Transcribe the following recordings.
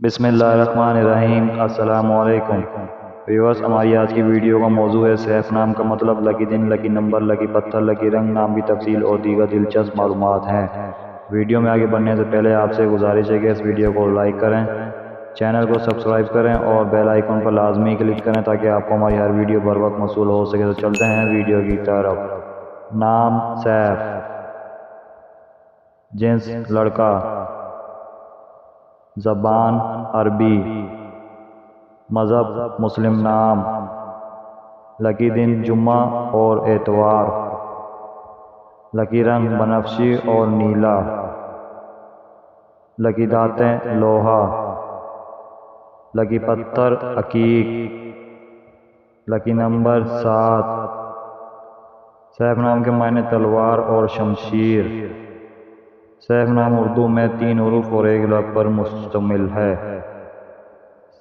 بسم اللہ الرحمن الرحیم۔ السلام علیکم ویورز، ہماری آج کی ویڈیو کا موضوع ہے سیف نام کا مطلب، لکی دن، لکی نمبر، لکی پتھر، لکی رنگ، نام کی تفصیل اور دیگر دلچسپ معلومات ہیں۔ ویڈیو میں آگے بڑھنے سے پہلے آپ سے گزارش ہے کہ اس ویڈیو کو لائک کریں، چینل کو سبسکرائب کریں اور بیل آئیکن پر لازمی کلک کریں تاکہ آپ کو ہماری ہر ویڈیو بر وقت موصول ہو سکے۔ تو چلتے ہیں ویڈیو کی طرف۔ نام سیف، جنس لڑکا، زبان عربی، مذہب مسلم، نام لکی دن جمعہ اور اتوار، لکی رنگ بنفشی اور نیلا، لکی دھاتیں لوہا، لکی پتھر عقیق، لکی نمبر 7۔ سیف نام کے معنی تلوار اور شمشیر۔ سیف نام اردو میں 3 حروف اور 1 لفظ پر مشتمل ہے۔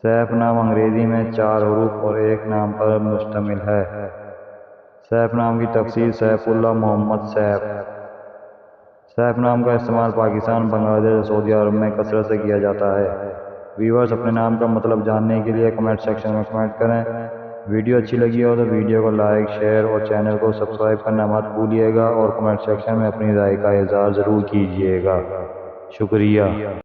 سیف نام انگریزی میں 4 حروف اور 1 نام پر مشتمل ہے۔ سیف نام کی تفسیر سیف اللہ محمد سیف۔ سیف نام کا استعمال پاکستان، بنگلہ دیش اور سعودی عرب میں کثرت سے کیا جاتا ہے۔ ویورز، اپنے نام کا مطلب جاننے کے لیے کمنٹ سیکشن میں کمنٹ کریں۔ ویڈیو اچھی لگی ہو تو ویڈیو کو لائک، شیئر اور چینل کو سبسکرائب کرنا مت بھولیے گا اور کمنٹ سیکشن میں اپنی رائے کا اظہار ضرور کیجیے گا۔ شکریہ۔